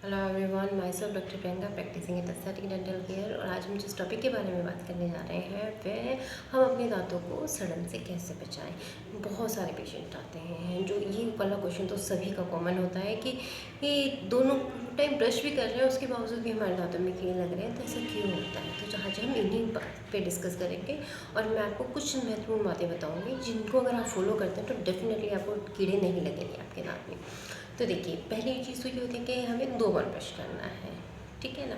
Hello everyone, myself doctor Priyanka, practicing in aesthetic dental care. और आज हम जिस टॉपिक के बारे में बात करने जा रहे हैं वह हम अपने दांतों को सड़न से कैसे बचाएं। बहुत सारे पेशेंट आते हैं जो ये वाला क्वेश्चन तो सभी का कॉमन होता है कि ये दोनों टाइम ब्रश भी कर रहे हैं उसके बावजूद भी हमारे दांतों में कीड़े लग रहे हैं, तो ऐसा क्यों होता है। तो आज हम इन्हीं बात पे डिस्कस करेंगे और मैं आपको कुछ महत्वपूर्ण बातें बताऊँगी जिनको अगर आप फॉलो करते हैं तो डेफिनेटली आपको कीड़े नहीं लगेंगे आपके दांत में। तो देखिए, पहली चीज़ तो ये होती है कि हमें 2 बार ब्रश करना है, ठीक है ना।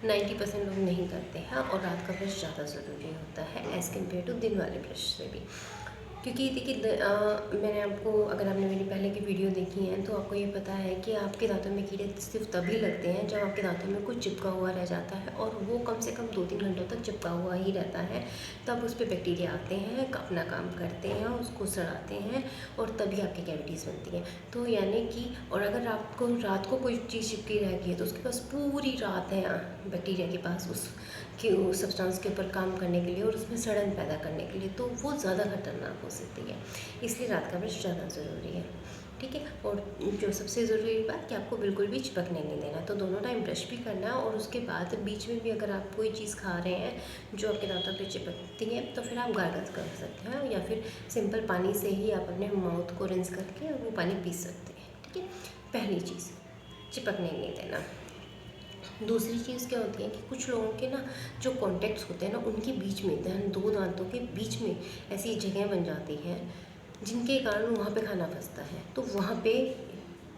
90% लोग नहीं करते हैं और रात का ब्रश ज़्यादा ज़रूरी होता है एज़ कम्पेयर टू दिन वाले ब्रश से भी। क्योंकि देखिए मैंने आपको, अगर आपने मेरी पहले की वीडियो देखी है तो आपको ये पता है कि आपके दांतों में कीड़े सिर्फ तभी लगते हैं जब आपके दांतों में कुछ चिपका हुआ रह जाता है और वो कम से कम 2-3 घंटों तक चिपका हुआ ही रहता है। तब उस पर बैक्टीरिया आते हैं, अपना काम करते हैं, उसको सड़ाते हैं और तभी आपकी कैविटीज़ बनती हैं। तो यानी कि और अगर आपको रात को कोई चीज़ चिपकी रहेगी तो उसके पास पूरी रात है बैक्टीरिया के पास उस सब्सटेंस के ऊपर काम करने के लिए और उसमें सड़न पैदा करने के लिए, तो वो ज़्यादा खतरनाक हो सकती है। इसलिए रात का ब्रश ज़्यादा ज़रूरी है, ठीक है। और जो सबसे ज़रूरी बात कि आपको बिल्कुल भी चिपकने नहीं देना, तो दोनों टाइम ब्रश भी करना है और उसके बाद बीच में भी अगर आप कोई चीज़ खा रहे हैं जो आपके दांतों पे चिपकती है तो फिर आप गार्गल कर सकते हैं या फिर सिंपल पानी से ही आप अपने माउथ को रिंस करके वो पानी पी सकते हैं, ठीक है। पहली चीज़, चिपकने नहीं देना। दूसरी चीज़ क्या होती है कि कुछ लोगों के ना जो कॉन्टैक्ट्स होते हैं ना उनके बीच में दो दांतों के बीच में ऐसी जगह बन जाती हैं जिनके कारण वहाँ पे खाना फंसता है, तो वहाँ पे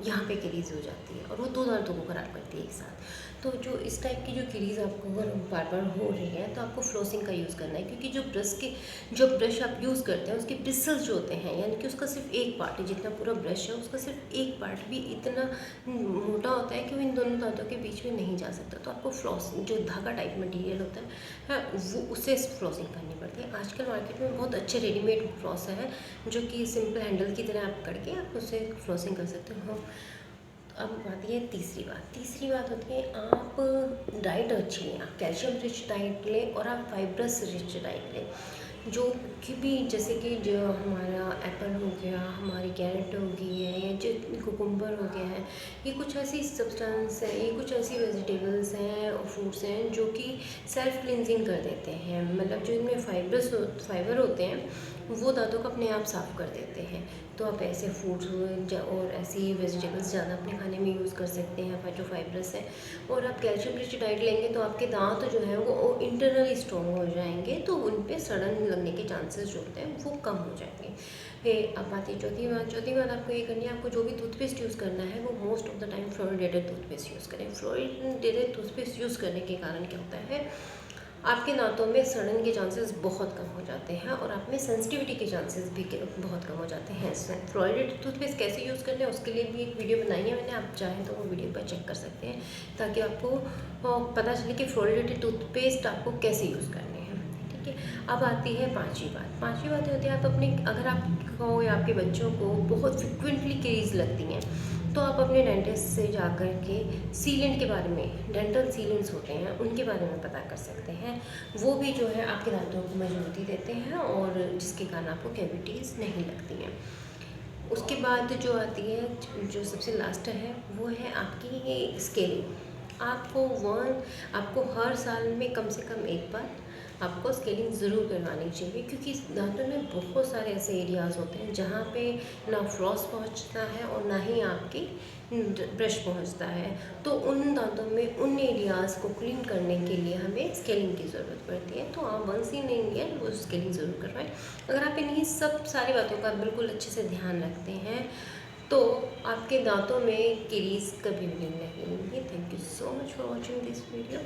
यहाँ पे क्रीज हो जाती है और वो दो दांतों को ख़राब करती है एक साथ। तो जो इस टाइप की जो क्रीज आपको अगर बार बार हो रही है तो आपको फ्लोसिंग का यूज़ करना है, क्योंकि जो ब्रश आप यूज़ करते हैं उसके ब्रिसल्स जो होते हैं, यानी कि उसका सिर्फ एक पार्ट है, जितना पूरा ब्रश है उसका सिर्फ एक पार्ट भी इतना मोटा होता है कि वो इन दोनों दांतों के बीच में नहीं जा सकता। तो आपको फ्लॉस जो धागा टाइप मटेरियल होता है हाँ, वो उससे फ्लॉसिंग करनी पड़ती है। आजकल मार्केट में बहुत अच्छे रेडीमेड फ्लॉस है जो कि सिंपल हैंडल की तरह आप करके आप उससे फ्लॉसिंग कर सकते हो। अब आती है तीसरी बात होती है आप डाइट अच्छी लें, आप कैल्शियम रिच डाइट लें और आप फाइब्रस रिच डाइट लें। जो कि भी जैसे कि जो हमारा एप्पल हो गया, हमारी कैरेट हो गई है या जो कुकुम्बर हो गया है, ये कुछ ऐसी सब्सटेंस है, ये कुछ ऐसी वेजिटेबल्स हैं और फ्रूट्स हैं जो कि सेल्फ क्लिनजिंग कर देते हैं। मतलब जो इनमें फाइबर होते हैं वो दांतों को अपने आप साफ़ कर देते हैं। तो आप ऐसे फूड्स और ऐसी वेजिटेबल्स ज़्यादा अपने खाने में यूज़ कर सकते हैं जो फाइब्रस है। और आप कैल्शियम रिच डाइट लेंगे तो आपके दांत जो है वो इंटरनली स्ट्रॉन्ग हो जाएंगे, तो उन पर सड़न लगने के चांसेस जो होते हैं वो कम हो जाएंगे। फिर अब आती है चौथी बात आपको ये करनी है, आपको जो भी टूथपेस्ट यूज़ करना है वो most of the time fluoridated toothpaste use करें। फ्लोरिडेटेड टूथपेस्ट यूज़ करने के कारण क्या होता है, आपके दांतों में सड़न के चांसेस बहुत कम हो जाते हैं और आप में सेंसिटिविटी के चांसेस भी बहुत कम हो जाते हैं। फ्लोरिडेटेड टूथपेस्ट कैसे यूज़ करना है उसके लिए भी एक वीडियो बनाई है मैंने, आप चाहें तो वो वीडियो पर चेक कर सकते हैं ताकि आपको पता चले कि फ्लोरिडेटेड टूथपेस्ट आपको कैसे यूज़ करने हैं, ठीक है। अब आती है पांचवी बात होती है आप अपने, अगर आपको या आपके बच्चों को बहुत फ्रिक्वेंटली केरीज लगती हैं तो आप अपने डेंटिस्ट से जा कर के सीलेंट के बारे में, डेंटल सीलेंट्स होते हैं उनके बारे में पता कर सकते हैं। वो भी जो है आपके दांतों को मजबूती देते हैं और जिसके कारण आपको कैविटीज़ नहीं लगती हैं। उसके बाद जो आती है, जो सबसे लास्ट है, वो है आपकी स्केलिंग। आपको हर साल में कम से कम एक बार आपको स्केलिंग ज़रूर करवानी चाहिए, क्योंकि दांतों में बहुत सारे ऐसे एरियाज़ होते हैं जहाँ पे ना फ्लॉस पहुँचता है और ना ही आपकी ब्रश पहुँचता है। तो उन दांतों में उन एरियाज़ को क्लीन करने के लिए हमें स्केलिंग की ज़रूरत पड़ती है। तो आप वंस इन ईयर वो स्केलिंग ज़रूर करवाएं। अगर आप इन्हीं सब सारी बातों का बिल्कुल अच्छे से ध्यान रखते हैं तो आपके दांतों में केरीज कभी भी नहीं लगेंगी। Thank you so much for watching this video.